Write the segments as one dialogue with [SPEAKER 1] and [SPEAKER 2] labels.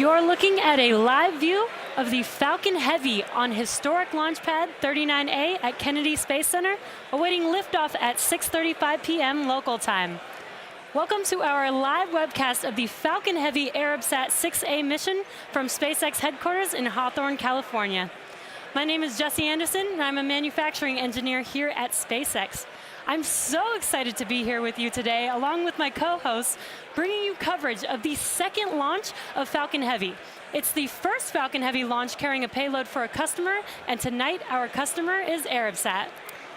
[SPEAKER 1] You're looking at a live view of the Falcon Heavy on historic launch pad 39A at Kennedy Space Center, awaiting liftoff at 6:35 p.m. local time. Welcome to our live webcast of the Falcon Heavy Arabsat 6A mission from SpaceX headquarters in Hawthorne, California. My name is Jesse Anderson, and I'm a manufacturing engineer here at SpaceX. I'm so excited to be here with you today, along with my co-hosts, bringing you coverage of the second launch of Falcon Heavy. It's the first Falcon Heavy launch carrying a payload for a customer, and tonight our customer is Arabsat.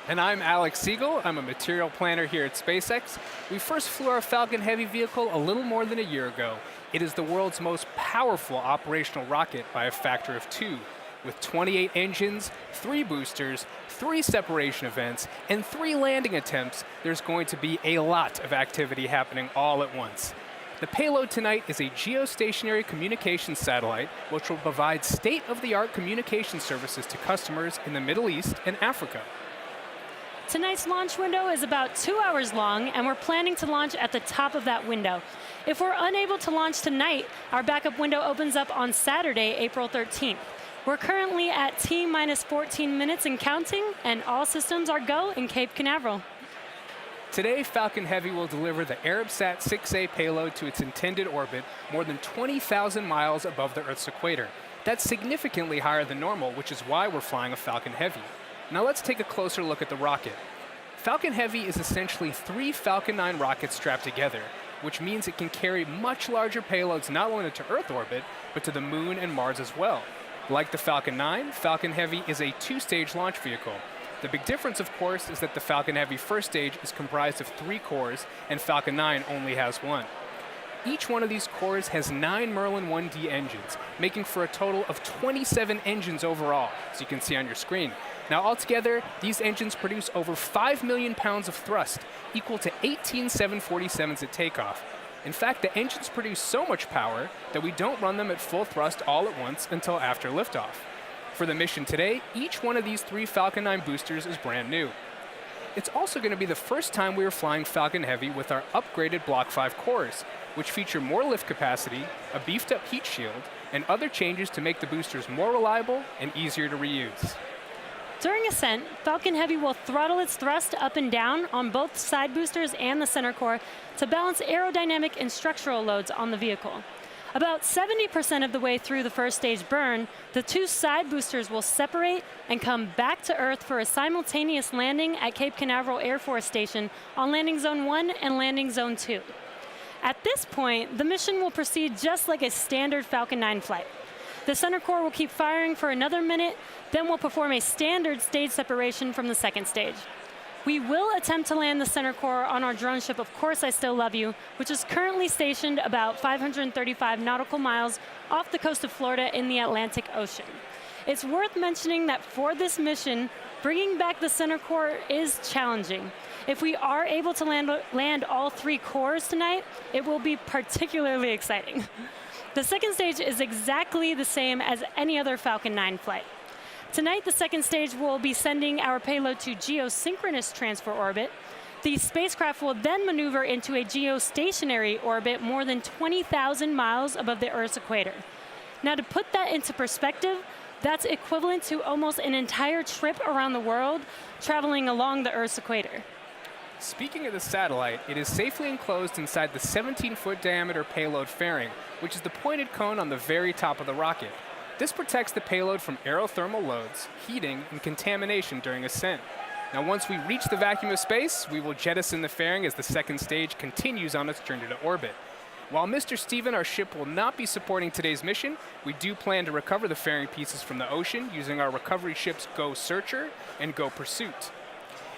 [SPEAKER 2] And I'm Alex Siegel. I'm a material planner here at SpaceX. We first flew our Falcon Heavy vehicle a little more than a year ago. It is the world's most powerful operational rocket by a factor of 2. With 28 engines, 3 boosters, 3 separation events, and 3 landing attempts, there's going to be a lot of activity happening all at once. The payload tonight is a geostationary communications satellite, which will provide state-of-the-art communication services to customers in the Middle East and Africa.
[SPEAKER 1] Tonight's launch window is about 2 hours long, and we're planning to launch at the top of that window. If we're unable to launch tonight, our backup window opens up on Saturday, April 13th. We're currently at T-minus 14 minutes and counting, and all systems are go in Cape Canaveral.
[SPEAKER 2] Today, Falcon Heavy will deliver the Arabsat 6A payload to its intended orbit more than 20,000 miles above the Earth's equator. That's significantly higher than normal, which is why we're flying a Falcon Heavy. Now let's take a closer look at the rocket. Falcon Heavy is essentially 3 Falcon 9 rockets strapped together, which means it can carry much larger payloads not only to Earth orbit, but to the Moon and Mars as well. Like the Falcon 9, Falcon Heavy is a 2-stage launch vehicle. The big difference, of course, is that the Falcon Heavy first stage is comprised of 3 cores, and Falcon 9 only has 1. Each one of these cores has 9 Merlin 1D engines, making for a total of 27 engines overall, as you can see on your screen. Now altogether, these engines produce over 5 million pounds of thrust, equal to 18 747s at takeoff. In fact, the engines produce so much power that we don't run them at full thrust all at once until after liftoff. For the mission today, each one of these 3 Falcon 9 boosters is brand new. It's also going to be the first time we are flying Falcon Heavy with our upgraded Block 5 cores, which feature more lift capacity, a beefed up heat shield, and other changes to make the boosters more reliable and easier to reuse.
[SPEAKER 1] During ascent, Falcon Heavy will throttle its thrust up and down on both side boosters and the center core to balance aerodynamic and structural loads on the vehicle. About 70% of the way through the first stage burn, the 2 side boosters will separate and come back to Earth for a simultaneous landing at Cape Canaveral Air Force Station on Landing Zone 1 and Landing Zone 2. At this point, the mission will proceed just like a standard Falcon 9 flight. The center core will keep firing for another minute, then we'll perform a standard stage separation from the second stage. We will attempt to land the center core on our drone ship, Of Course I Still Love You, which is currently stationed about 535 nautical miles off the coast of Florida in the Atlantic Ocean. It's worth mentioning that for this mission, bringing back the center core is challenging. If we are able to land all 3 cores tonight, it will be particularly exciting. The second stage is exactly the same as any other Falcon 9 flight. Tonight, the second stage will be sending our payload to geosynchronous transfer orbit. The spacecraft will then maneuver into a geostationary orbit more than 20,000 miles above the Earth's equator. Now, to put that into perspective, that's equivalent to almost an entire trip around the world, traveling along the Earth's equator.
[SPEAKER 2] Speaking of the satellite, it is safely enclosed inside the 17-foot diameter payload fairing, which is the pointed cone on the very top of the rocket. This protects the payload from aerothermal loads, heating, and contamination during ascent. Now, once we reach the vacuum of space, we will jettison the fairing as the second stage continues on its journey to orbit. While Mr. Steven, our ship, will not be supporting today's mission, we do plan to recover the fairing pieces from the ocean using our recovery ships Go Searcher and Go Pursuit.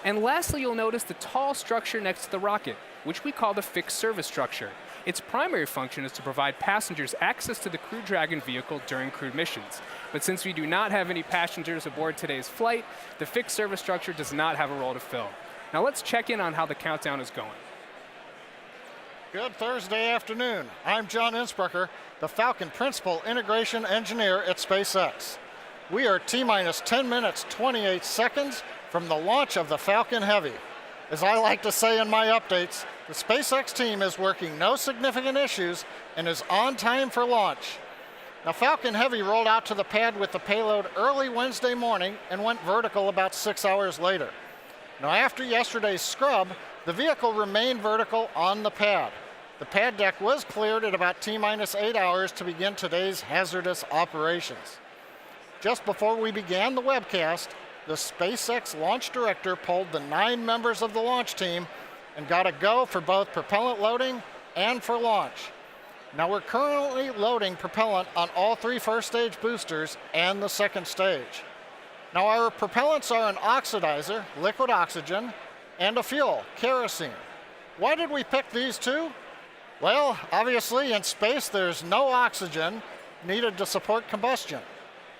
[SPEAKER 2] And lastly, you'll notice the tall structure next to the rocket, which we call the fixed service structure. Its primary function is to provide passengers access to the Crew Dragon vehicle during crewed missions. But since we do not have any passengers aboard today's flight, the fixed service structure does not have a role to fill. Now let's check in on how the countdown is going.
[SPEAKER 3] Good Thursday afternoon. I'm John Innsbrucker, the Falcon Principal Integration Engineer at SpaceX. We are T-minus 10 minutes, 28 seconds from the launch of the Falcon Heavy. As I like to say in my updates, the SpaceX team is working no significant issues and is on time for launch. Now, Falcon Heavy rolled out to the pad with the payload early Wednesday morning and went vertical about 6 hours later. Now, after yesterday's scrub, the vehicle remained vertical on the pad. The pad deck was cleared at about T-minus 8 hours to begin today's hazardous operations. Just before we began the webcast, the SpaceX launch director polled the 9 members of the launch team and got a go for both propellant loading and for launch. Now, we're currently loading propellant on all 3 first stage boosters and the second stage. Now, our propellants are an oxidizer, liquid oxygen, and a fuel, kerosene. Why did we pick these 2? Well, obviously in space there's no oxygen needed to support combustion.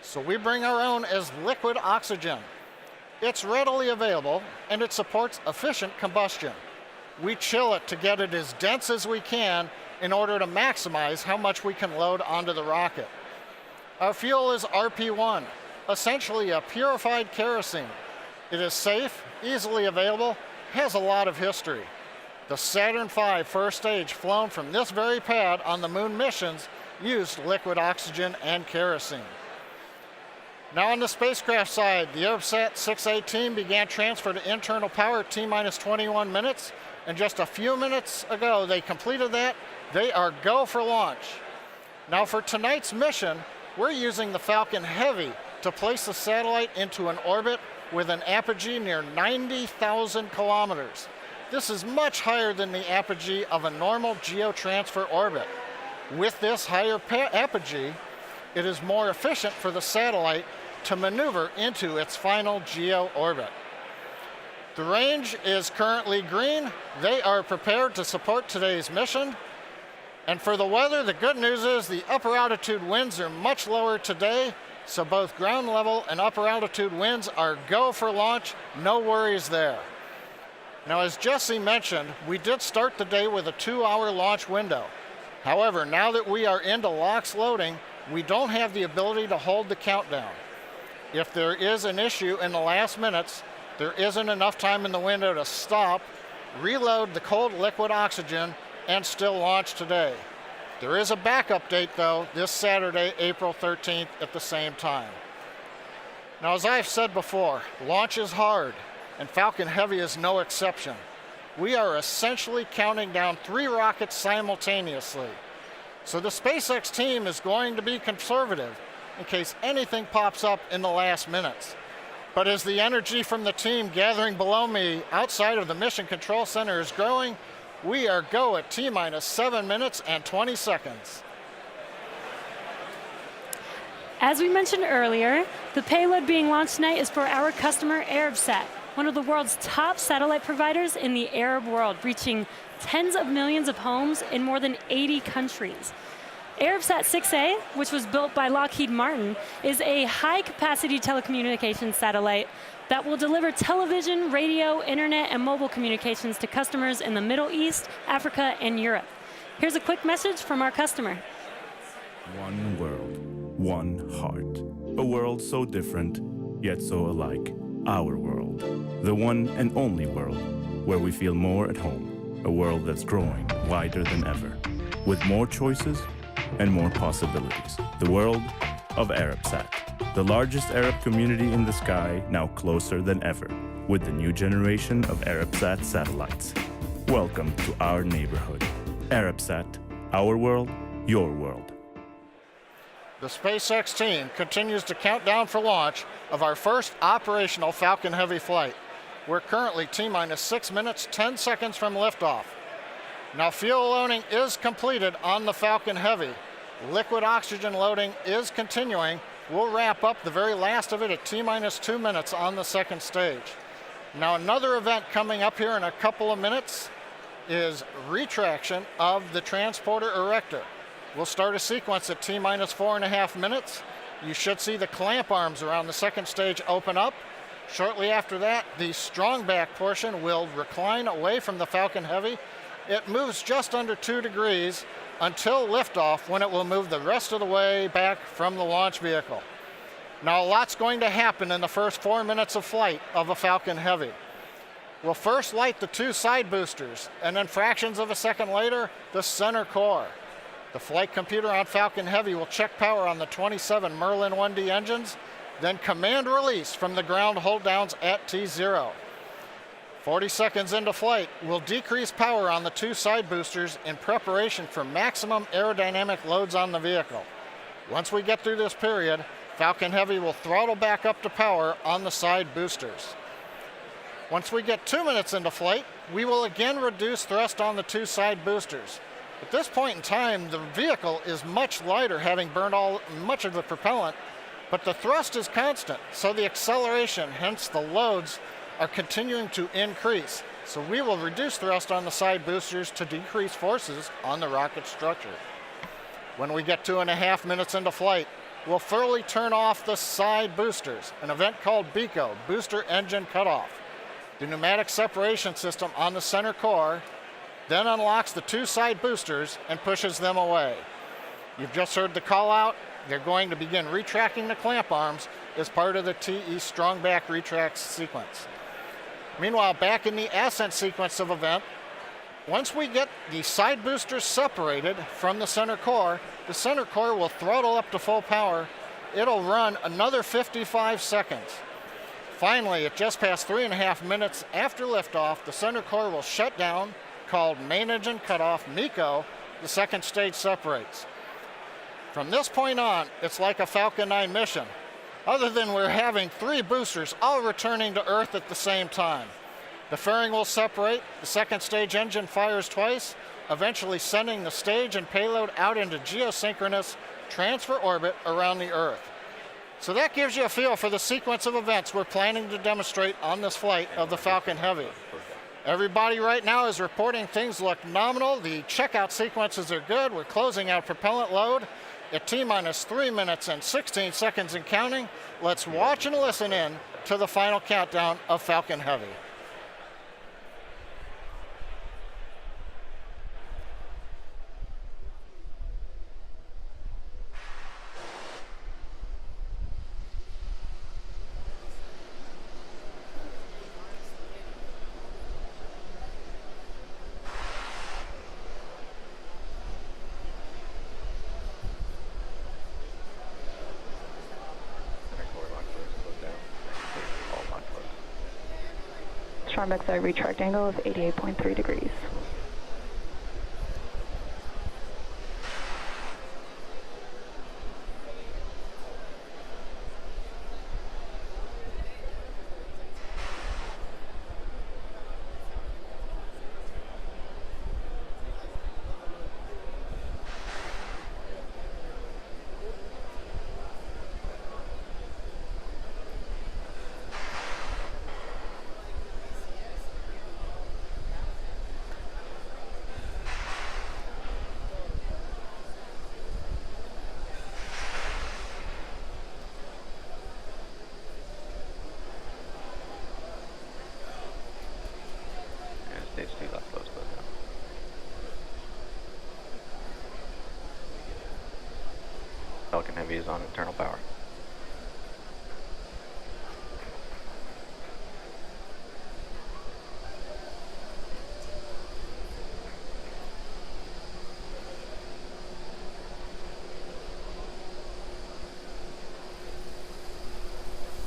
[SPEAKER 3] So we bring our own as liquid oxygen. It's readily available and it supports efficient combustion. We chill it to get it as dense as we can in order to maximize how much we can load onto the rocket. Our fuel is RP1, essentially a purified kerosene. It is safe, easily available, has a lot of history. The Saturn V first stage flown from this very pad on the moon missions used liquid oxygen and kerosene. Now on the spacecraft side, the Arabsat 6A team began transfer to internal power at T-minus 21 minutes, and just a few minutes ago they completed that. They are go for launch. Now for tonight's mission, we're using the Falcon Heavy to place the satellite into an orbit with an apogee near 90,000 kilometers. This is much higher than the apogee of a normal geotransfer orbit. With this higher apogee, it is more efficient for the satellite to maneuver into its final geo orbit. The range is currently green. They are prepared to support today's mission. And for the weather, the good news is the upper altitude winds are much lower today, so both ground level and upper altitude winds are go for launch, no worries there. Now, as Jesse mentioned, we did start the day with a 2-hour launch window. However, now that we are into LOX loading, we don't have the ability to hold the countdown. If there is an issue in the last minutes, there isn't enough time in the window to stop, reload the cold liquid oxygen, and still launch today. There is a backup date, though, this Saturday, April 13th at the same time. Now, as I've said before, launch is hard, and Falcon Heavy is no exception. We are essentially counting down 3 rockets simultaneously. So the SpaceX team is going to be conservative in case anything pops up in the last minutes. But as the energy from the team gathering below me outside of the Mission Control Center is growing, we are go at T-minus 7 minutes and 20 seconds.
[SPEAKER 1] As we mentioned earlier, the payload being launched tonight is for our customer Arabsat, one of the world's top satellite providers in the Arab world, reaching tens of millions of homes in more than 80 countries. Arabsat 6A, which was built by Lockheed Martin, is a high-capacity telecommunications satellite that will deliver television, radio, internet, and mobile communications to customers in the Middle East, Africa, and Europe. Here's a quick message from our customer.
[SPEAKER 4] One world, one heart. A world so different, yet so alike. Our world. The one and only world, where we feel more at home. A world that's growing wider than ever, with more choices and more possibilities. The world of Arabsat. The largest Arab community in the sky, now closer than ever, with the new generation of Arabsat satellites. Welcome to our neighborhood. Arabsat, our world, your world.
[SPEAKER 3] The SpaceX team continues to count down for launch of our first operational Falcon Heavy flight. We're currently T-minus 6 minutes, 10 seconds from liftoff. Now, fuel loading is completed on the Falcon Heavy. Liquid oxygen loading is continuing. We'll wrap up the very last of it at T-minus 2 minutes on the second stage. Now, another event coming up here in a couple of minutes is retraction of the transporter erector. We'll start a sequence at T-minus 4.5 minutes. You should see the clamp arms around the second stage open up. Shortly after that, the strong back portion will recline away from the Falcon Heavy. It moves just under 2 degrees until liftoff, when it will move the rest of the way back from the launch vehicle. Now, a lot's going to happen in the first 4 minutes of flight of a Falcon Heavy. We'll first light the 2 side boosters, and then fractions of a second later, the center core. The flight computer on Falcon Heavy will check power on the 27 Merlin 1D engines, then command release from the ground hold downs at T0. 40 seconds into flight, we'll decrease power on the 2 side boosters in preparation for maximum aerodynamic loads on the vehicle. Once we get through this period, Falcon Heavy will throttle back up to power on the side boosters. Once we get 2 minutes into flight, we will again reduce thrust on the 2 side boosters. At this point in time, the vehicle is much lighter, having burned much of the propellant, but the thrust is constant, so the acceleration, hence the loads, are continuing to increase. So we will reduce thrust on the side boosters to decrease forces on the rocket structure. When we get 2.5 minutes into flight, we'll thoroughly turn off the side boosters, an event called BECO, Booster Engine Cutoff. The pneumatic separation system on the center core then unlocks the 2 side boosters and pushes them away. You've just heard the call out. They're going to begin retracting the clamp arms as part of the TE strongback retract sequence. Meanwhile, back in the ascent sequence of event, once we get the side boosters separated from the center core will throttle up to full power. It'll run another 55 seconds. Finally, at just past 3.5 minutes after liftoff, the center core will shut down, called Main Engine Cutoff, MECO. The second stage separates. From this point on, it's like a Falcon 9 mission, other than we're having 3 boosters all returning to Earth at the same time. The fairing will separate, the second stage engine fires twice, eventually sending the stage and payload out into geosynchronous transfer orbit around the Earth. So that gives you a feel for the sequence of events we're planning to demonstrate on this flight of the Falcon Heavy. Everybody right now is reporting things look nominal. The checkout sequences are good. We're closing out propellant load at T-minus 3 minutes and 16 seconds and counting. Let's watch and listen in to the final countdown of Falcon Heavy.
[SPEAKER 5] Strongback side retract angle of 88.3 degrees.
[SPEAKER 6] Stage 2 left close down. Falcon Heavy is on internal power.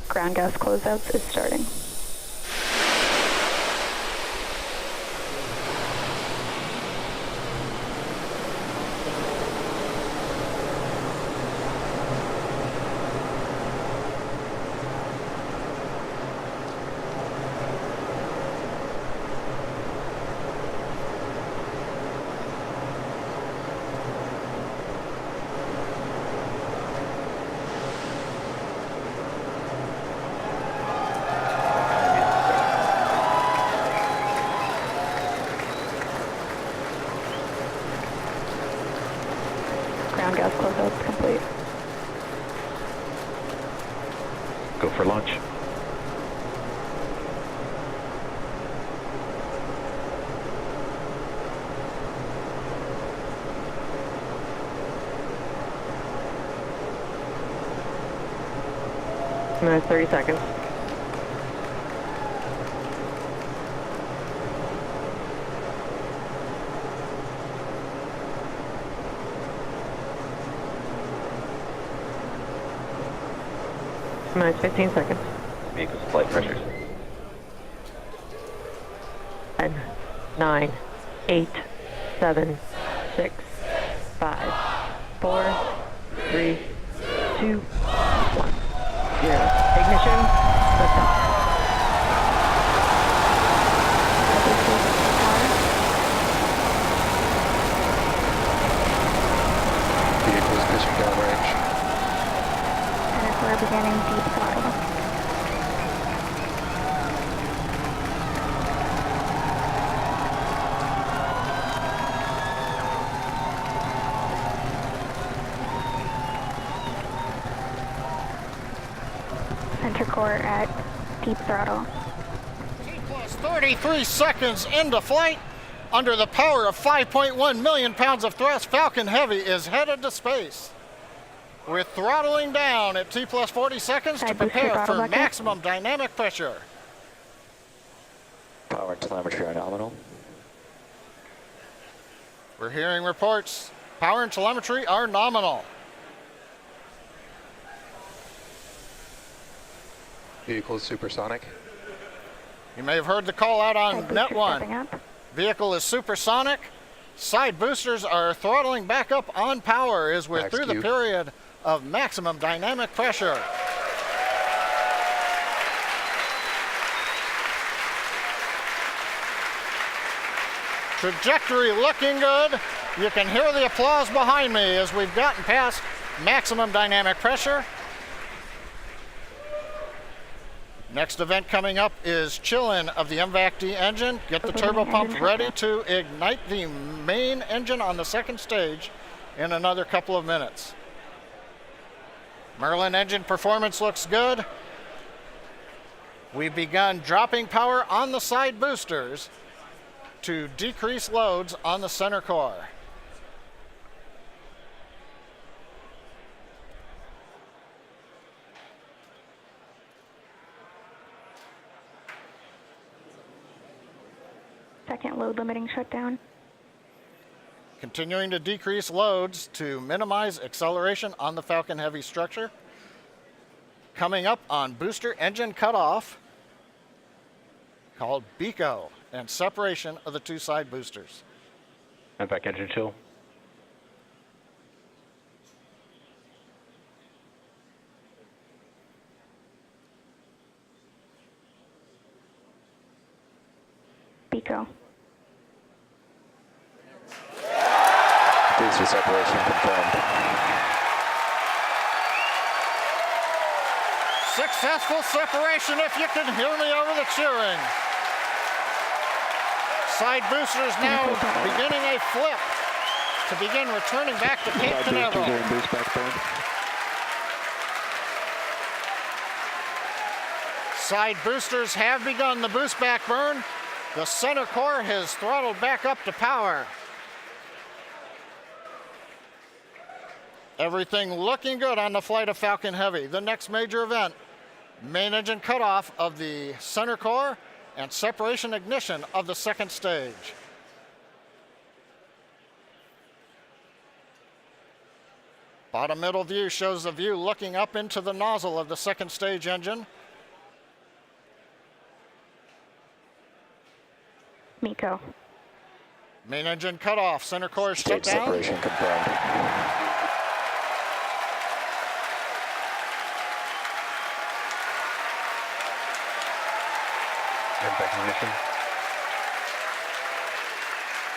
[SPEAKER 5] Ground gas closeouts is starting. Ground gas closeouts complete.
[SPEAKER 6] Go for launch.
[SPEAKER 5] Minutes 30 seconds. Minus 15 seconds.
[SPEAKER 6] Vehicle's flight pressures.
[SPEAKER 5] 10, 9, 8, 7, 6, 5, 4, 3, 2, 1, 0. Ignition. Liftoff.
[SPEAKER 6] Vehicle's pitching downrange.
[SPEAKER 5] And we're beginning deep throttle. Center core at deep throttle.
[SPEAKER 3] Plus 33 seconds into flight. Under the power of 5.1 million pounds of thrust, Falcon Heavy is headed to space. We're throttling down at T plus 40 seconds to
[SPEAKER 5] Side booster
[SPEAKER 3] prepare
[SPEAKER 5] throttle
[SPEAKER 3] for
[SPEAKER 5] bucket.
[SPEAKER 3] maximum dynamic pressure.
[SPEAKER 6] Power and telemetry are nominal.
[SPEAKER 3] We're hearing reports. Power and telemetry are nominal.
[SPEAKER 6] Vehicle is supersonic.
[SPEAKER 3] You may have heard the call out on
[SPEAKER 5] Side
[SPEAKER 3] net
[SPEAKER 5] booster
[SPEAKER 3] one.
[SPEAKER 5] stepping up.
[SPEAKER 3] Vehicle is supersonic. Side boosters are throttling back up on power as we're
[SPEAKER 6] Max
[SPEAKER 3] through the
[SPEAKER 6] Q.
[SPEAKER 3] period of maximum dynamic pressure. Trajectory looking good. You can hear the applause behind me as we've gotten past maximum dynamic pressure. Next event coming up is chill-in of the MVAC-D engine. Get the turbo pump ready to ignite the main engine on the second stage in another couple of minutes. Merlin engine performance looks good. We've begun dropping power on the side boosters to decrease loads on the center core.
[SPEAKER 5] Second load limiting shutdown.
[SPEAKER 3] Continuing to decrease loads to minimize acceleration on the Falcon Heavy structure. Coming up on booster engine cutoff, called BECO, and separation of the two side boosters.
[SPEAKER 6] MVAC engine chill.
[SPEAKER 5] BECO.
[SPEAKER 6] Booster separation confirmed.
[SPEAKER 3] Successful separation, if you can hear me over the cheering. Side boosters now beginning a flip to begin returning back to Cape Canaveral.
[SPEAKER 6] Boost back burn.
[SPEAKER 3] Side boosters have begun the boost back burn. The center core has throttled back up to power. Everything looking good on the flight of Falcon Heavy. The next major event, main engine cutoff of the center core and separation ignition of the second stage. Bottom middle view shows the view looking up into the nozzle of the second stage engine.
[SPEAKER 5] MECO.
[SPEAKER 3] Main engine cutoff, center core shut
[SPEAKER 6] Stage
[SPEAKER 3] down.
[SPEAKER 6] separation confirmed. MVAC ignition.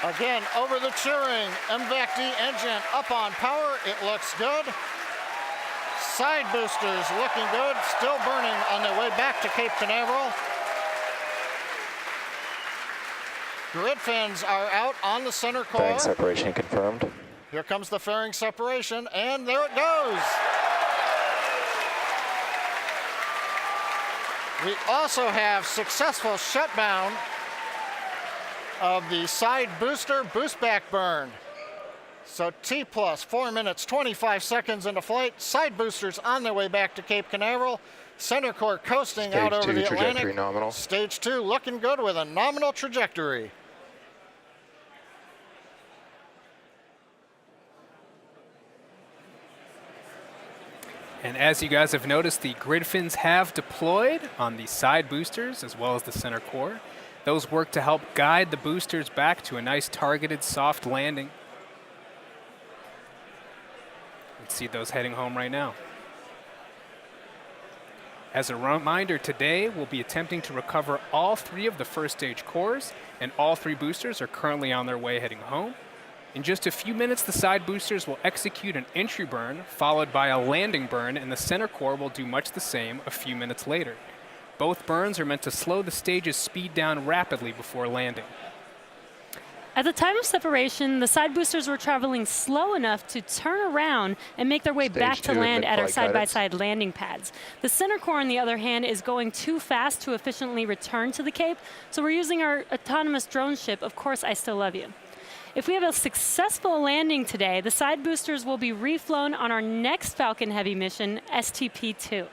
[SPEAKER 3] Again, over the cheering, MVAC-D engine up on power. It looks good. Side boosters looking good, still burning on their way back to Cape Canaveral. Grid fins are out on the center core.
[SPEAKER 6] Fairing separation confirmed.
[SPEAKER 3] Here comes the fairing separation, and there it goes. We also have successful shutdown of the side booster boost back burn. So T plus 4 minutes, 25 seconds into flight. Side boosters on their way back to Cape Canaveral. Center core coasting out over the
[SPEAKER 6] trajectory
[SPEAKER 3] Atlantic.
[SPEAKER 6] nominal.
[SPEAKER 3] Stage 2 looking good with a nominal trajectory.
[SPEAKER 2] And as you guys have noticed, the grid fins have deployed on the side boosters as well as the center core. Those work to help guide the boosters back to a nice targeted soft landing. You can see those heading home right now. As a reminder, today we'll be attempting to recover all 3 of the first stage cores, and all 3 boosters are currently on their way heading home. In just a few minutes, the side boosters will execute an entry burn, followed by a landing burn, and the center core will do much the same a few minutes later. Both burns are meant to slow the stage's speed down rapidly before landing.
[SPEAKER 1] At the time of separation, the side boosters were traveling slow enough to turn around and make their way back to land at our side-by-side landing pads. The center core, on the other hand, is going too fast to efficiently return to the Cape, so we're using our autonomous drone ship, Of Course I Still Love You. If we have a successful landing today, the side boosters will be reflown on our next Falcon Heavy mission, STP-2.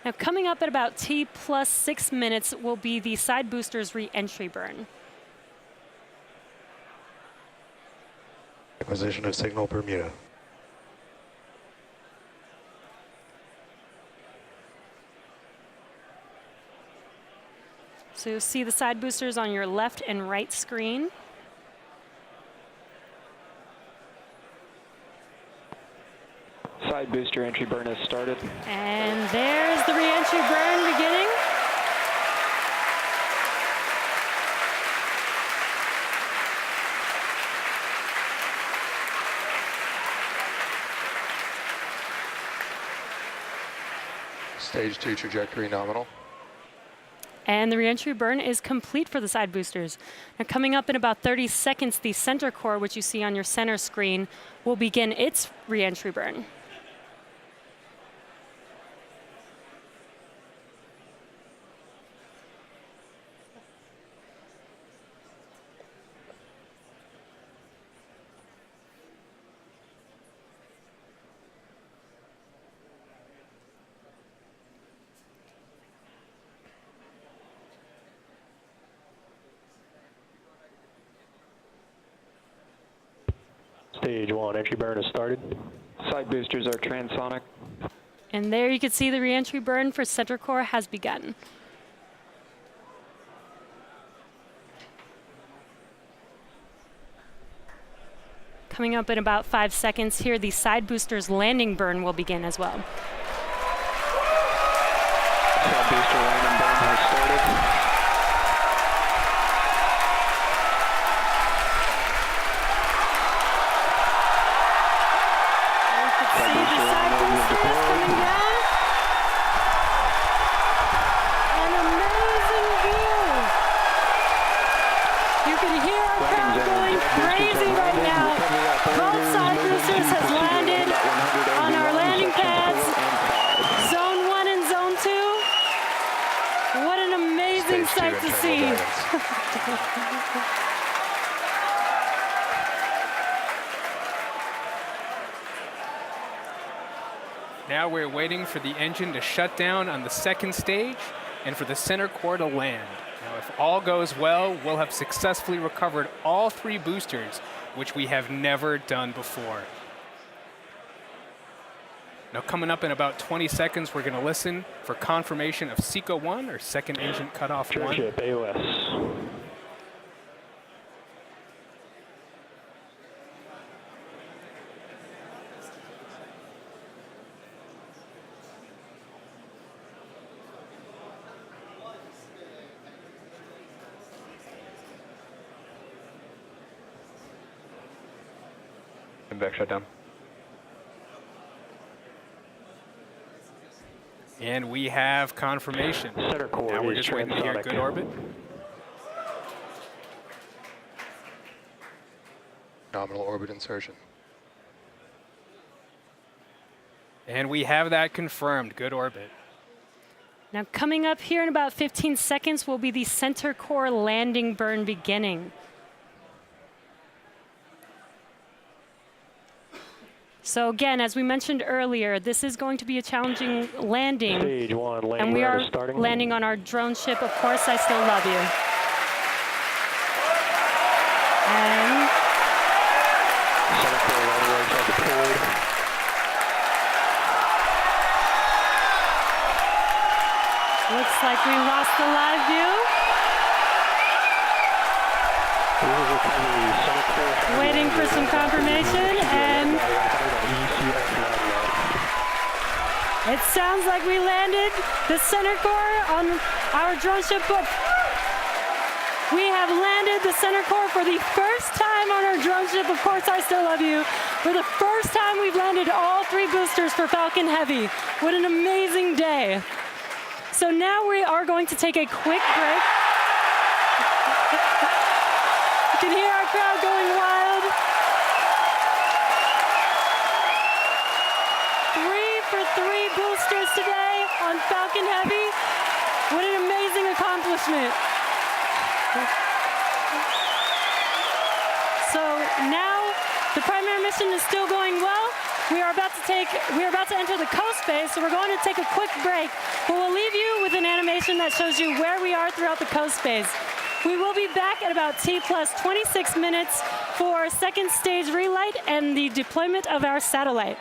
[SPEAKER 1] Now, coming up at about T plus 6 minutes will be the side boosters re-entry burn.
[SPEAKER 6] Acquisition of signal Bermuda.
[SPEAKER 1] So you'll see the side boosters on your left and right screen.
[SPEAKER 7] Side booster entry burn has started.
[SPEAKER 1] And there's the re-entry burn beginning.
[SPEAKER 6] Stage 2 trajectory nominal.
[SPEAKER 1] And the re-entry burn is complete for the side boosters. Now, coming up in about 30 seconds, the center core, which you see on your center screen, will begin its re-entry burn.
[SPEAKER 7] Stage 1 entry burn has started. Side boosters are transonic.
[SPEAKER 1] And there you can see the re-entry burn for center core has begun. Coming up in about 5 seconds here, the side boosters landing burn will begin as well.
[SPEAKER 7] Side booster landing burn has started.
[SPEAKER 1] Sight to see.
[SPEAKER 2] Now we're waiting for the engine to shut down on the second stage and for the center core to land. Now, if all goes well, we'll have successfully recovered all 3 boosters, which we have never done before. Now, coming up in about 20 seconds, we're going to listen for confirmation of SECO 1, or second engine cutoff 1.
[SPEAKER 7] Ship AOS.
[SPEAKER 6] Back shutdown.
[SPEAKER 2] And we have confirmation.
[SPEAKER 7] Center core
[SPEAKER 2] now we're
[SPEAKER 7] is
[SPEAKER 2] just waiting to hear
[SPEAKER 7] transonic.
[SPEAKER 2] good orbit.
[SPEAKER 6] Nominal orbit insertion.
[SPEAKER 2] And we have that confirmed. Good orbit.
[SPEAKER 1] Now, coming up here in about 15 seconds will be the center core landing burn beginning. So again, as we mentioned earlier, this is going to be a challenging landing.
[SPEAKER 7] Stage 1 landing
[SPEAKER 1] and we are
[SPEAKER 7] starting.
[SPEAKER 1] landing on our drone ship, Of Course I Still Love You. And
[SPEAKER 7] Center core landing legs are deployed.
[SPEAKER 1] Looks like we lost the live view. Waiting for some confirmation, and it sounds like we landed the center core on our drone ship. But we have landed the center core for the first time on our drone ship. Of course, I Still Love You. For the first time, we've landed all 3 boosters for Falcon Heavy. What an amazing day. So now we are going to take a quick break. You can hear our crowd going wild. 3 for 3 boosters today on Falcon Heavy. What an amazing accomplishment. So now the primary mission is still going well. We are about to enter the coast phase, so we're going to take a quick break. But we'll leave you with an animation that shows you where we are throughout the coast phase. We will be back at about T plus 26 minutes for second stage relight and the deployment of our satellite.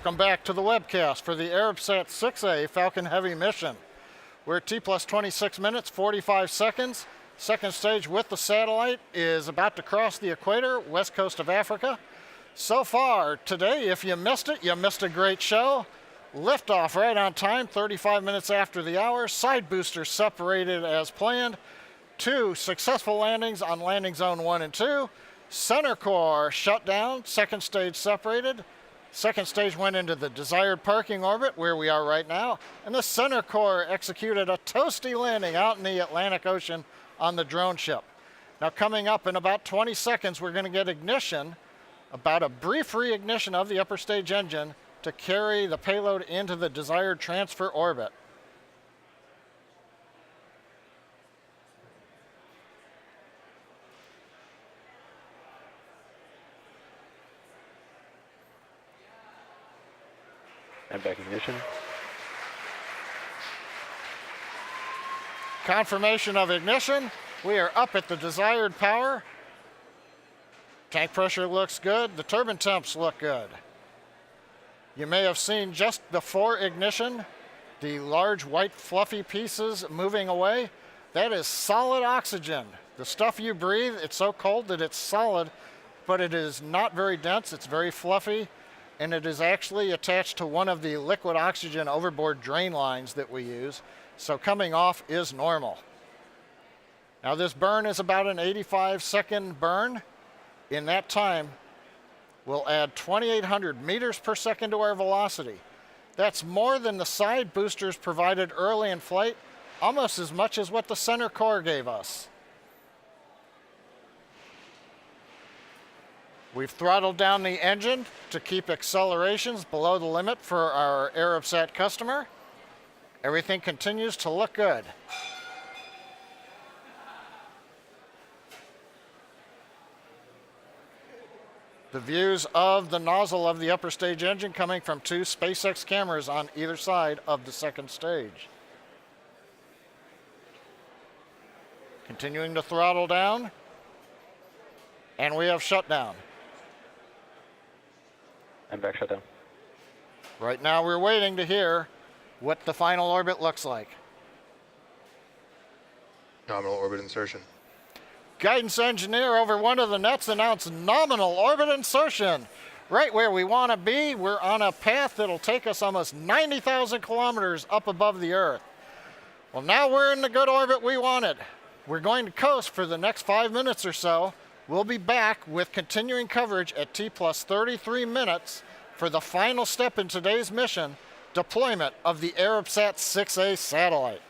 [SPEAKER 3] Welcome back to the webcast for the Arabsat 6A Falcon Heavy mission. We're at T plus 26 minutes, 45 seconds. Second stage with the satellite is about to cross the equator, west coast of Africa. So far today, if you missed it, you missed a great show. Liftoff right on time, 35 minutes after the hour. Side boosters separated as planned. 2 successful landings on landing zone 1 and 2. Center core shut down, second stage separated. Second stage went into the desired parking orbit where we are right now. And the center core executed a toasty landing out in the Atlantic Ocean on the drone ship. Now coming up in about 20 seconds, we're going to get ignition, about a brief reignition of the upper stage engine to carry the payload into the desired transfer orbit.
[SPEAKER 7] And back ignition.
[SPEAKER 3] Confirmation of ignition. We are up at the desired power. Tank pressure looks good. The turbine temps look good. You may have seen just before ignition the large white fluffy pieces moving away. That is solid oxygen. The stuff you breathe, it's so cold that it's solid, but it is not very dense. It's very fluffy, and it is actually attached to one of the liquid oxygen overboard drain lines that we use. So coming off is normal. Now this burn is about an 85-second burn. In that time, we'll add 2,800 meters per second to our velocity. That's more than the side boosters provided early in flight, almost as much as what the center core gave us. We've throttled down the engine to keep accelerations below the limit for our Arabsat customer. Everything continues to look good. The views of the nozzle of the upper stage engine coming from 2 SpaceX cameras on either side of the second stage. Continuing to throttle down, and we have shutdown.
[SPEAKER 7] And back shutdown.
[SPEAKER 3] Right now we're waiting to hear what the final orbit looks like.
[SPEAKER 6] Nominal orbit insertion.
[SPEAKER 3] Guidance engineer over one of the nets announced nominal orbit insertion. Right where we want to be. We're on a path that'll take us almost 90,000 kilometers up above the Earth. Well, now we're in the good orbit we wanted. We're going to coast for the next 5 minutes or so. We'll be back with continuing coverage at T plus 33 minutes for the final step in today's mission, deployment of the Arabsat 6A satellite.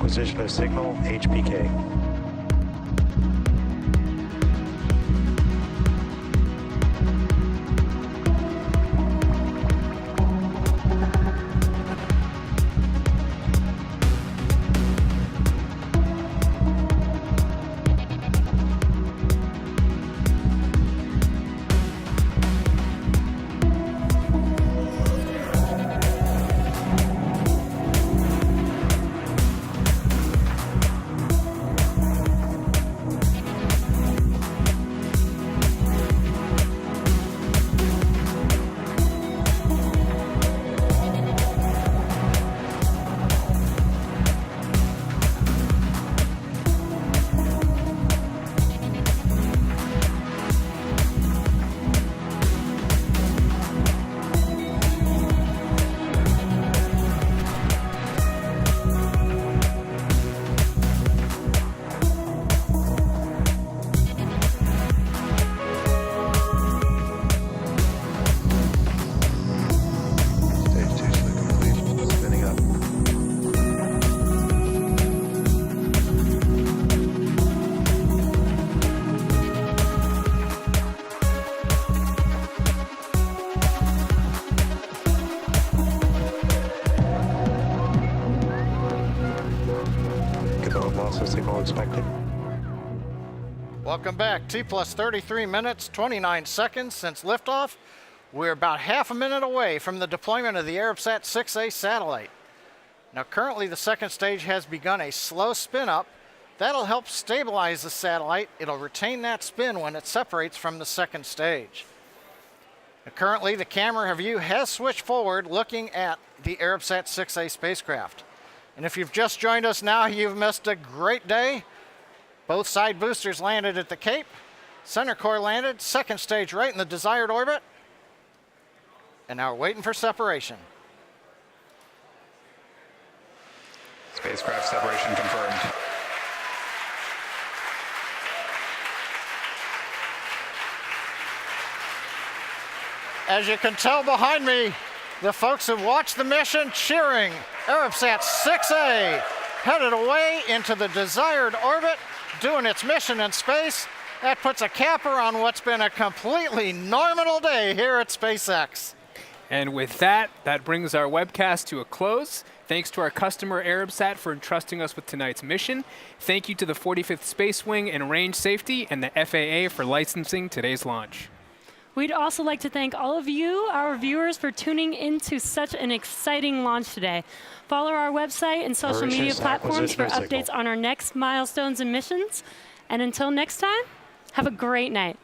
[SPEAKER 7] acquisition of signal, HPK. Signal expected.
[SPEAKER 3] Welcome back. T plus 33 minutes, 29 seconds since liftoff. We're about half a minute away from the deployment of the Arabsat 6A satellite. Now, currently the second stage has begun a slow spin up. That'll help stabilize the satellite. It'll retain that spin when it separates from the second stage. Now, currently the camera view has switched forward looking at the Arabsat 6A spacecraft. And if you've just joined us now, you've missed a great day. Both side boosters landed at the Cape. Center core landed, second stage right in the desired orbit. And now we're waiting for separation.
[SPEAKER 8] Spacecraft separation confirmed.
[SPEAKER 3] As you can tell behind me, the folks who watched the mission cheering. Arabsat 6A headed away into the desired orbit, doing its mission in space. That puts a capper on what's been a completely normal day here at SpaceX.
[SPEAKER 2] And with that, that brings our webcast to a close. Thanks to our customer Arabsat for entrusting us with tonight's mission. Thank you to the 45th Space Wing and Range Safety and the FAA for licensing today's launch.
[SPEAKER 1] We'd also like to thank all of you, our viewers, for tuning into such an exciting launch today. Follow our website and social media platforms for updates on our next milestones and missions. And until next time, have a great night.